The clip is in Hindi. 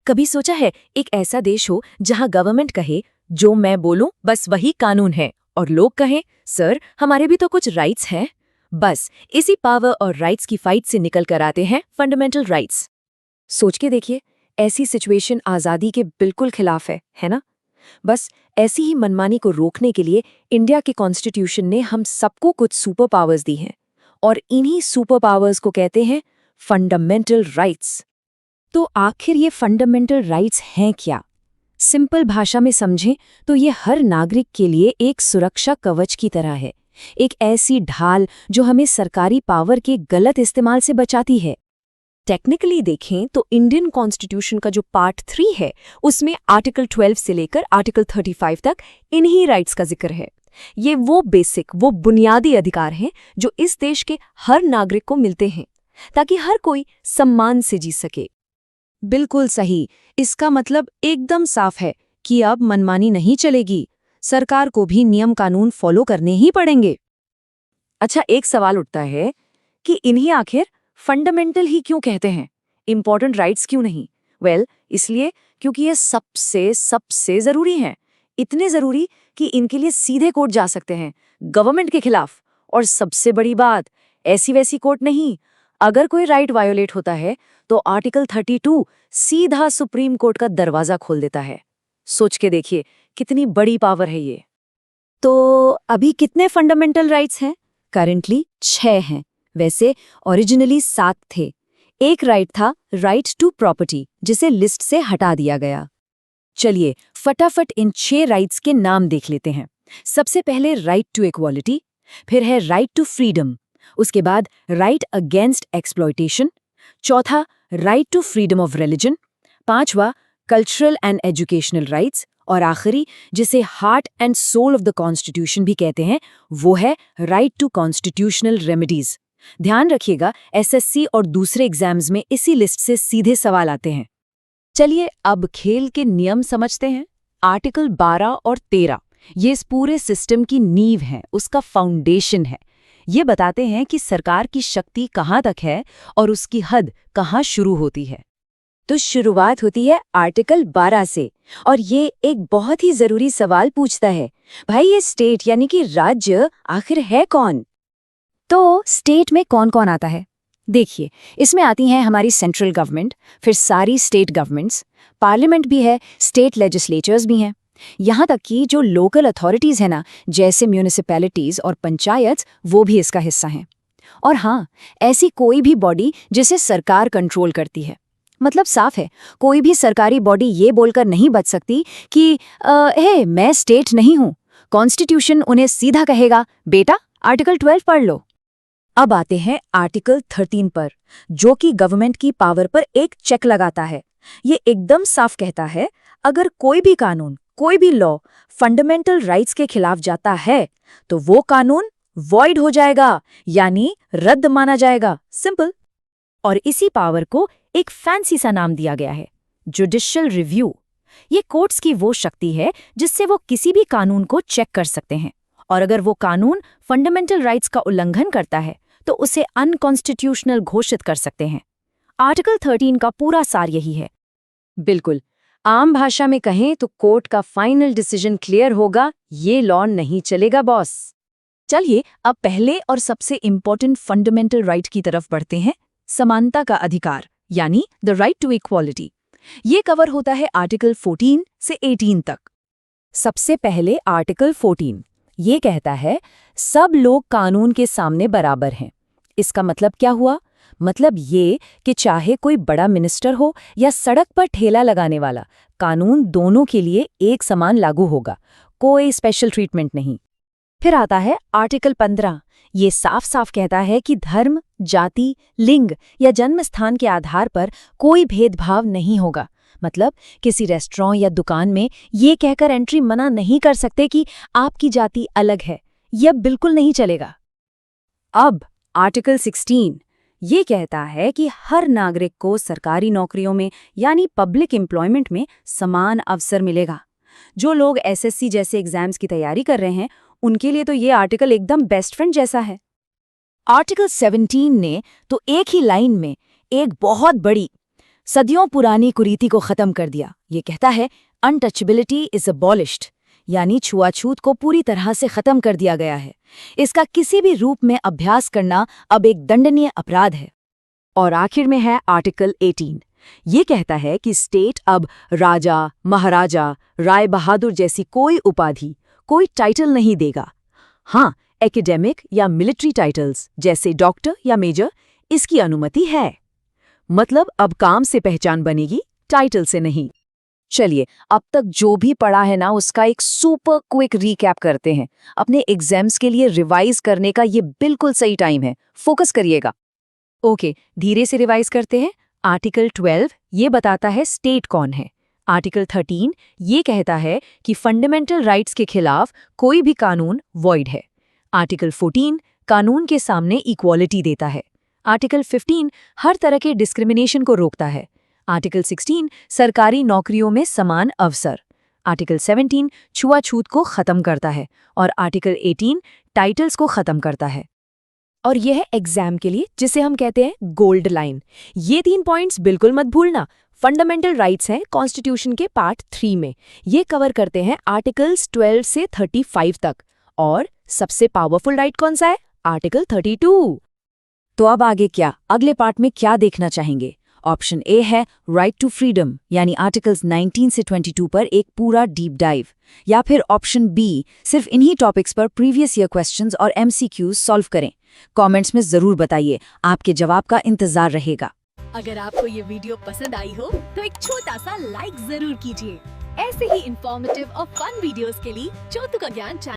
कभी सोचा है एक ऐसा देश हो जहां गवर्नमेंट कहे जो मैं बोलूं बस वही कानून है, और लोग कहें सर हमारे भी तो कुछ राइट्स हैं। बस इसी पावर और राइट्स की फाइट से निकल कर आते हैं फंडामेंटल राइट्स। सोच के देखिए, ऐसी सिचुएशन आज़ादी के बिल्कुल खिलाफ है ना? बस ऐसी ही मनमानी को रोकने के लिए इंडिया के कॉन्स्टिट्यूशन ने हम सबको कुछ सुपर पावर्स दी हैं, और इन्हीं सुपर पावर्स को कहते हैं फंडामेंटल राइट्स। तो आखिर ये फंडामेंटल राइट्स हैं क्या? सिंपल भाषा में समझें तो ये हर नागरिक के लिए एक सुरक्षा कवच की तरह है, एक ऐसी ढाल जो हमें सरकारी पावर के गलत इस्तेमाल से बचाती है। टेक्निकली देखें तो इंडियन कॉन्स्टिट्यूशन का जो पार्ट 3 है उसमें आर्टिकल 12 से लेकर आर्टिकल 35 तक इन्हीं राइट्स का जिक्र है। ये वो बुनियादी अधिकार हैं जो इस देश के हर नागरिक को मिलते हैं ताकि हर कोई सम्मान से जी सके। बिल्कुल सही। इसका मतलब एकदम साफ है कि अब मनमानी नहीं चलेगी, सरकार को भी नियम कानून फॉलो करने ही पड़ेंगे। अच्छा, एक सवाल उठता है कि इन्हीं आखिर फंडामेंटल ही क्यों कहते हैं, इंपॉर्टेंट राइट्स क्यों नहीं? इसलिए क्योंकि ये सबसे जरूरी हैं, इतने जरूरी कि इनके लिए सीधे कोर्ट जा सकते हैं गवर्नमेंट के खिलाफ। और सबसे बड़ी बात, ऐसी वैसी कोर्ट नहीं, अगर कोई राइट वायोलेट होता है तो आर्टिकल 32 सीधा सुप्रीम कोर्ट का दरवाजा खोल देता है। सोच के देखिए कितनी बड़ी पावर है ये। तो अभी कितने फंडामेंटल राइट्स हैं? करंटली 6 हैं। वैसे ओरिजिनली 7 थे। एक राइट था राइट टू प्रॉपर्टी, जिसे लिस्ट से हटा दिया गया। चलिए फटाफट इन 6 राइट्स के नाम देख लेते हैं। सबसे पहले राइट टू इक्वालिटी, फिर है राइट टू फ्रीडम, उसके बाद राइट अगेंस्ट एक्सप्लॉयटेशन, चौथा right to freedom of religion, पांचवा कल्चरल एंड एजुकेशनल राइट्स, और आखिरी जिसे heart and soul of the constitution भी कहते हैं वो है राइट टू कॉन्स्टिट्यूशनल रेमेडीज। ध्यान रखिएगा, एसएससी और दूसरे एग्जाम्स में इसी लिस्ट से सीधे सवाल आते हैं। चलिए अब खेल के नियम समझते हैं। आर्टिकल 12 और 13 ये इस पूरे सिस्टम की नींव है, उसका फाउंडेशन है। ये बताते हैं कि सरकार की शक्ति कहाँ तक है और उसकी हद कहाँ शुरू होती है। तो शुरुआत होती है आर्टिकल 12 से, और ये एक बहुत ही जरूरी सवाल पूछता है, भाई ये स्टेट यानी कि राज्य आखिर है कौन? तो स्टेट में कौन कौन आता है? देखिए, इसमें आती हैं हमारी सेंट्रल गवर्नमेंट, फिर सारी स्टेट गवर्नमेंट्स, पार्लियामेंट भी है, स्टेट लेजिस्लेचर्स भी हैं, यहाँ तक कि जो लोकल अथॉरिटीज़ हैं ना, जैसे म्यूनिसिपैलिटीज़ और पंचायत, वो भी इसका हिस्सा हैं। और हाँ, ऐसी कोई भी बॉडी जिसे सरकार कंट्रोल करती है। मतलब साफ है, कोई भी सरकारी बॉडी ये बोलकर नहीं बच सकती कि हे मैं स्टेट नहीं हूँ। कॉन्स्टिट्यूशन उन्हें सीधा कहेगा, बेटा आर्टिकल 12 पढ़ लो। अब आते हैं आर्टिकल 13 पर, जो कि गवर्नमेंट की पावर पर एक चेक लगाता है। ये एकदम साफ कहता है, अगर कोई भी कानून, कोई भी लॉ फंडामेंटल राइट्स के खिलाफ जाता है तो वो कानून वॉइड हो जाएगा, यानी रद्द माना जाएगा। सिंपल। और इसी पावर को एक फैंसी सा नाम दिया गया है, जुडिशियल रिव्यू। ये कोर्ट्स की वो शक्ति है जिससे वो किसी भी कानून को चेक कर सकते हैं, और अगर वो कानून फंडामेंटल राइट्स का उल्लंघन करता है तो उसे अनकॉन्स्टिट्यूशनल घोषित कर सकते हैं। आर्टिकल 13 का पूरा सार यही है। बिल्कुल, आम भाषा में कहें तो कोर्ट का फाइनल डिसीजन क्लियर होगा, ये लॉ नहीं चलेगा बॉस। चलिए अब पहले और सबसे इंपॉर्टेंट फंडामेंटल राइट की तरफ बढ़ते हैं, समानता का अधिकार, यानी द राइट टू इक्वालिटी। ये कवर होता है आर्टिकल 14 से 18 तक। सबसे पहले आर्टिकल 14 ये कहता है, सब लोग कानून के सामने बराबर हैं। इसका मतलब क्या हुआ? मतलब ये कि चाहे कोई बड़ा मिनिस्टर हो या सड़क पर ठेला लगाने वाला, कानून दोनों के लिए एक समान लागू होगा, कोई स्पेशल ट्रीटमेंट नहीं। फिर आता है आर्टिकल 15। ये साफ साफ कहता है कि धर्म, जाति, लिंग या जन्म स्थान के आधार पर कोई भेदभाव नहीं होगा। मतलब किसी रेस्टोरेंट या दुकान में ये कहकर एंट्री मना नहीं कर सकते कि आपकी जाति अलग है, यह बिल्कुल नहीं चलेगा। अब आर्टिकल 16 ये कहता है कि हर नागरिक को सरकारी नौकरियों में यानी पब्लिक एम्प्लॉयमेंट में समान अवसर मिलेगा। जो लोग एसएससी जैसे एग्जाम्स की तैयारी कर रहे हैं उनके लिए तो ये आर्टिकल एकदम बेस्ट फ्रेंड जैसा है। आर्टिकल 17 ने तो एक ही लाइन में एक बहुत बड़ी सदियों पुरानी कुरीति को खत्म कर दिया। ये कहता है अनटचेबिलिटी इज अबॉलिश्ड, यानी छुआछूत को पूरी तरह से खत्म कर दिया गया है। इसका किसी भी रूप में अभ्यास करना अब एक दंडनीय अपराध है। और आखिर में है आर्टिकल 18। ये कहता है कि स्टेट अब राजा, महाराजा, राय बहादुर जैसी कोई उपाधि, कोई टाइटल नहीं देगा। हाँ, एकेडेमिक या मिलिट्री टाइटल्स जैसे डॉक्टर या मेजर, इसकी अनुमति है। मतलब अब काम से पहचान बनेगी, टाइटल से नहीं। चलिए, अब तक जो भी पढ़ा है ना, उसका एक सुपर क्विक रीकैप करते हैं। अपने एग्जाम्स के लिए रिवाइज करने का ये बिल्कुल सही टाइम है, फोकस करिएगा। ओके, धीरे से रिवाइज करते हैं। आर्टिकल 12 ये बताता है स्टेट कौन है। आर्टिकल 13 ये कहता है कि फंडामेंटल राइट्स के खिलाफ कोई भी कानून वॉइड है। आर्टिकल 14 कानून के सामने इक्वालिटी देता है। आर्टिकल 15 हर तरह के डिस्क्रिमिनेशन को रोकता है। आर्टिकल 16 सरकारी नौकरियों में समान अवसर। आर्टिकल 17 छुआछूत को खत्म करता है और आर्टिकल 18 टाइटल्स को खत्म करता है। और यह है एग्जाम के लिए जिसे हम कहते हैं गोल्ड लाइन। ये 3 पॉइंट्स बिल्कुल मत भूलना। फंडामेंटल राइट्स हैं कॉन्स्टिट्यूशन के पार्ट 3 में। ये कवर करते हैं आर्टिकल्स 12 से 35 तक। और सबसे पावरफुल राइट कौन सा है? आर्टिकल 32। तो अब आगे क्या, अगले पार्ट में क्या देखना चाहेंगे? ऑप्शन ए है राइट टू फ्रीडम, यानी आर्टिकल्स 19 से 22 पर एक पूरा डीप डाइव, या फिर ऑप्शन बी सिर्फ इन्हीं टॉपिक्स पर प्रीवियस ईयर क्वेश्चंस और एमसीक्यूज सॉल्व करें। कमेंट्स में जरूर बताइए, आपके जवाब का इंतजार रहेगा। अगर आपको ये वीडियो पसंद आई हो तो एक छोटा सा लाइक जरूर कीजिए। ऐसे ही इंफॉर्मेटिव और फन वीडियोस के लिए चौथु का ज्ञान चैनल